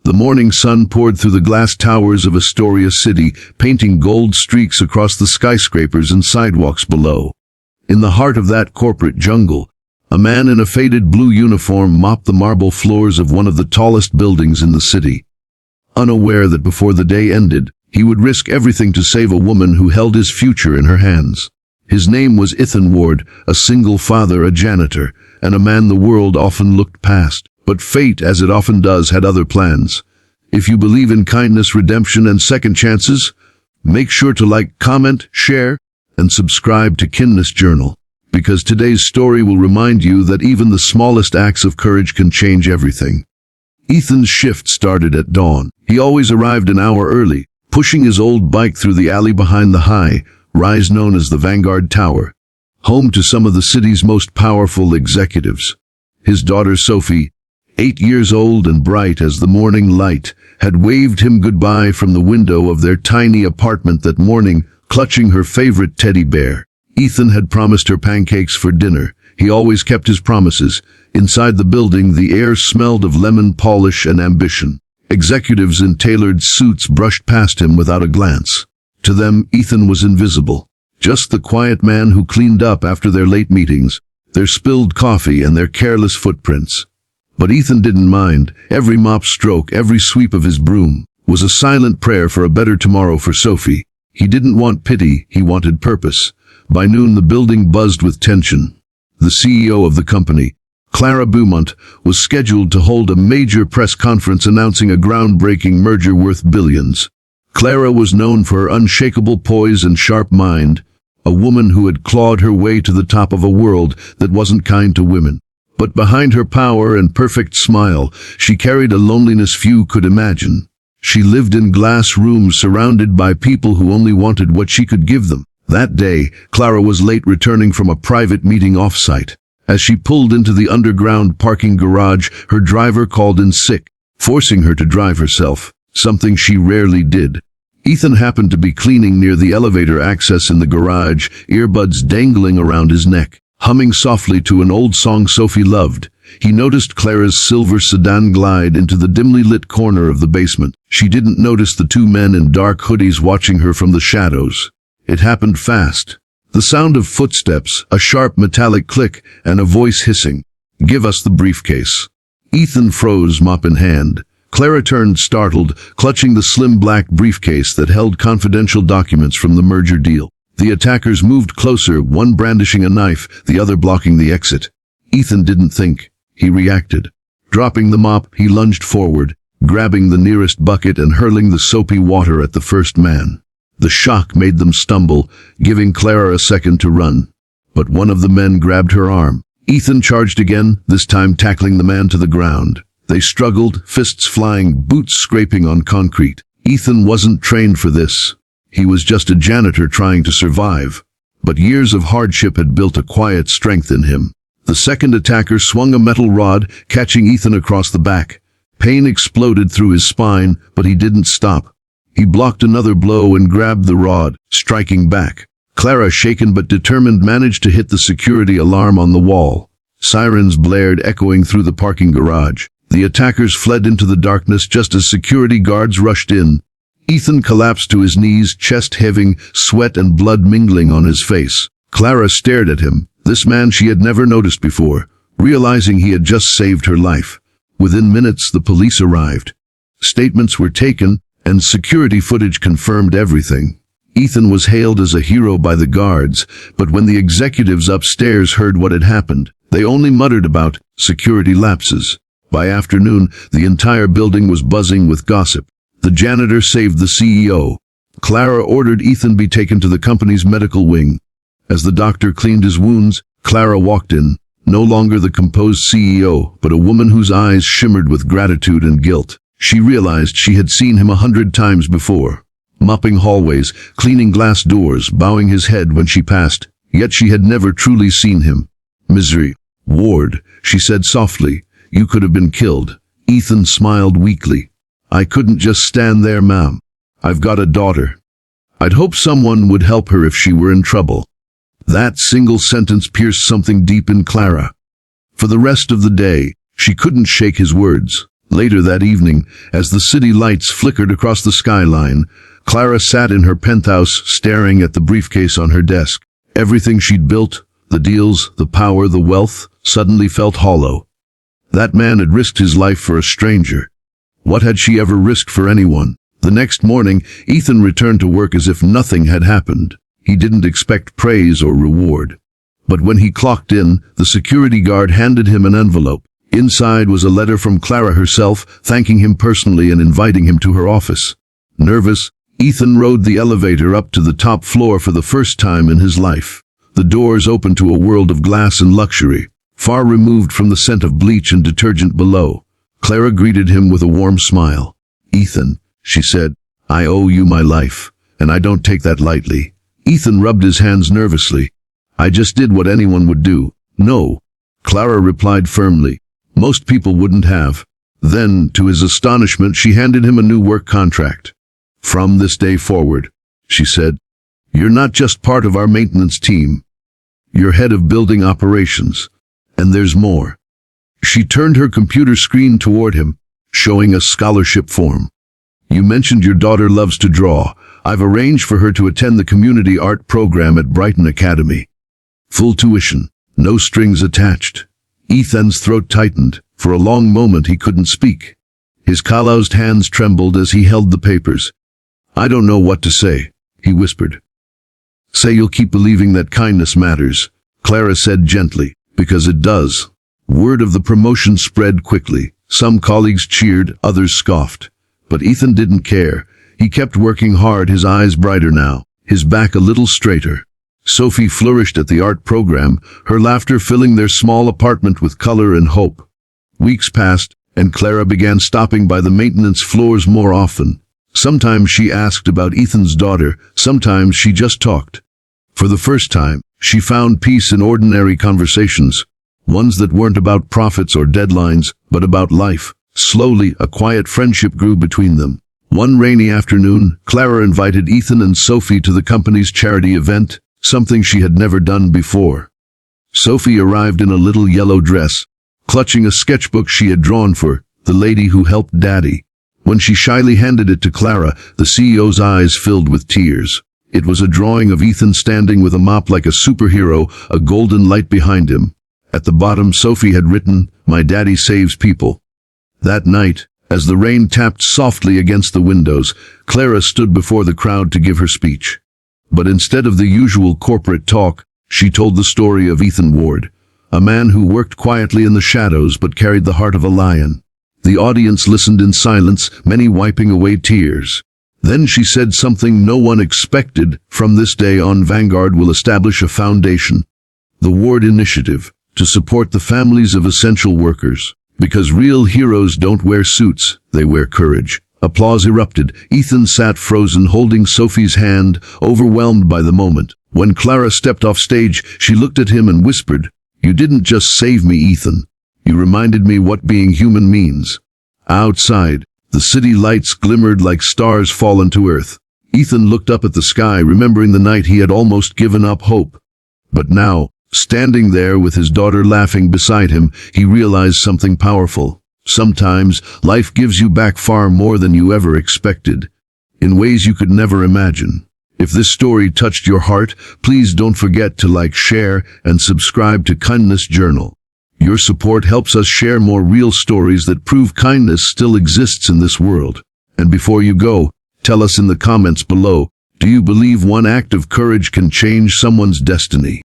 The morning sun poured through the glass towers of Astoria City, painting gold streaks across the skyscrapers and sidewalks below. In the heart of that corporate jungle, a man in a faded blue uniform mopped the marble floors of one of the tallest buildings in the city. Unaware that before the day ended, he would risk everything to save a woman who held his future in her hands. His name was Ethan Ward, a single father, a janitor, and a man the world often looked past. But fate, as it often does, had other plans. If you believe in kindness, redemption, and second chances, make sure to like, comment, share, and subscribe to Kindness Journal, because today's story will remind you that even the smallest acts of courage can change everything. Ethan's shift started at dawn. He always arrived an hour early, pushing his old bike through the alley behind the high-rise known as the Vanguard Tower, home to some of the city's most powerful executives. His daughter Sophie, 8 years old and bright as the morning light, had waved him goodbye from the window of their tiny apartment that morning, clutching her favorite teddy bear. Ethan had promised her pancakes for dinner. He always kept his promises. Inside the building, the air smelled of lemon polish and ambition. Executives in tailored suits brushed past him without a glance. To them, Ethan was invisible. Just the quiet man who cleaned up after their late meetings, their spilled coffee, and their careless footprints. But Ethan didn't mind. Every mop stroke, every sweep of his broom, was a silent prayer for a better tomorrow for Sophie. He didn't want pity, he wanted purpose. By noon, the building buzzed with tension. The CEO of the company, Clara Beaumont, was scheduled to hold a major press conference announcing a groundbreaking merger worth billions. Clara was known for her unshakable poise and sharp mind, a woman who had clawed her way to the top of a world that wasn't kind to women. But behind her power and perfect smile, she carried a loneliness few could imagine. She lived in glass rooms surrounded by people who only wanted what she could give them. That day, Clara was late returning from a private meeting off-site. As she pulled into the underground parking garage, her driver called in sick, forcing her to drive herself, something she rarely did. Ethan happened to be cleaning near the elevator access in the garage, earbuds dangling around his neck. Humming softly to an old song Sophie loved, he noticed Clara's silver sedan glide into the dimly lit corner of the basement. She didn't notice the two men in dark hoodies watching her from the shadows. It happened fast. The sound of footsteps, a sharp metallic click, and a voice hissing, "Give us the briefcase." Ethan froze, mop in hand. Clara turned startled, clutching the slim black briefcase that held confidential documents from the merger deal. The attackers moved closer, one brandishing a knife, the other blocking the exit. Ethan didn't think. He reacted. Dropping the mop, he lunged forward, grabbing the nearest bucket and hurling the soapy water at the first man. The shock made them stumble, giving Clara a second to run. But one of the men grabbed her arm. Ethan charged again, this time tackling the man to the ground. They struggled, fists flying, boots scraping on concrete. Ethan wasn't trained for this. He was just a janitor trying to survive. But years of hardship had built a quiet strength in him. The second attacker swung a metal rod, catching Ethan across the back. Pain exploded through his spine, but he didn't stop. He blocked another blow and grabbed the rod, striking back. Clara, shaken but determined, managed to hit the security alarm on the wall. Sirens blared, echoing through the parking garage. The attackers fled into the darkness just as security guards rushed in. Ethan collapsed to his knees, chest heaving, sweat and blood mingling on his face. Clara stared at him, this man she had never noticed before, realizing he had just saved her life. Within minutes, the police arrived. Statements were taken, and security footage confirmed everything. Ethan was hailed as a hero by the guards, but when the executives upstairs heard what had happened, they only muttered about security lapses. By afternoon, the entire building was buzzing with gossip. The janitor saved the CEO. Clara ordered Ethan be taken to the company's medical wing. As the doctor cleaned his wounds, Clara walked in, no longer the composed CEO, but a woman whose eyes shimmered with gratitude and guilt. She realized she had seen him 100 times before, mopping hallways, cleaning glass doors, bowing his head when she passed, yet she had never truly seen him. "Misery. Ward," she said softly, "you could have been killed." Ethan smiled weakly. "I couldn't just stand there, ma'am. I've got a daughter. I'd hope someone would help her if she were in trouble." That single sentence pierced something deep in Clara. For the rest of the day, she couldn't shake his words. Later that evening, as the city lights flickered across the skyline, Clara sat in her penthouse staring at the briefcase on her desk. Everything she'd built, the deals, the power, the wealth, suddenly felt hollow. That man had risked his life for a stranger. What had she ever risked for anyone? The next morning, Ethan returned to work as if nothing had happened. He didn't expect praise or reward. But when he clocked in, the security guard handed him an envelope. Inside was a letter from Clara herself, thanking him personally and inviting him to her office. Nervous, Ethan rode the elevator up to the top floor for the first time in his life. The doors opened to a world of glass and luxury, far removed from the scent of bleach and detergent below. Clara greeted him with a warm smile. "Ethan," she said, "I owe you my life, and I don't take that lightly." Ethan rubbed his hands nervously. "I just did what anyone would do." "No," Clara replied firmly. "Most people wouldn't have." Then, to his astonishment, she handed him a new work contract. "From this day forward," she said, "you're not just part of our maintenance team. You're head of building operations. And there's more." She turned her computer screen toward him, showing a scholarship form. "You mentioned your daughter loves to draw. I've arranged for her to attend the community art program at Brighton Academy. Full tuition, no strings attached." Ethan's throat tightened. For a long moment he couldn't speak. His calloused hands trembled as he held the papers. "I don't know what to say," he whispered. "Say you'll keep believing that kindness matters," Clara said gently, "because it does." Word of the promotion spread quickly. Some colleagues cheered, others scoffed. But Ethan didn't care. He kept working hard, his eyes brighter now, his back a little straighter. Sophie flourished at the art program, her laughter filling their small apartment with color and hope. Weeks passed, and Clara began stopping by the maintenance floors more often. Sometimes she asked about Ethan's daughter, sometimes she just talked. For the first time, she found peace in ordinary conversations, ones that weren't about profits or deadlines, but about life. Slowly, a quiet friendship grew between them. One rainy afternoon, Clara invited Ethan and Sophie to the company's charity event, something she had never done before. Sophie arrived in a little yellow dress, clutching a sketchbook she had drawn for the lady who helped Daddy. When she shyly handed it to Clara, the CEO's eyes filled with tears. It was a drawing of Ethan standing with a mop like a superhero, a golden light behind him. At the bottom, Sophie had written, "My daddy saves people." That night, as the rain tapped softly against the windows, Clara stood before the crowd to give her speech. But instead of the usual corporate talk, she told the story of Ethan Ward, a man who worked quietly in the shadows but carried the heart of a lion. The audience listened in silence, many wiping away tears. Then she said something no one expected. "From this day on, Vanguard will establish a foundation, the Ward Initiative, to support the families of essential workers. Because real heroes don't wear suits, they wear courage." Applause erupted. Ethan sat frozen, holding Sophie's hand, overwhelmed by the moment. When Clara stepped off stage, she looked at him and whispered, "You didn't just save me, Ethan. You reminded me what being human means." Outside, the city lights glimmered like stars fallen to earth. Ethan looked up at the sky, remembering the night he had almost given up hope. But now, standing there with his daughter laughing beside him, he realized something powerful. Sometimes, life gives you back far more than you ever expected, in ways you could never imagine. If this story touched your heart, please don't forget to like, share, and subscribe to Kindness Journal. Your support helps us share more real stories that prove kindness still exists in this world. And before you go, tell us in the comments below, do you believe one act of courage can change someone's destiny?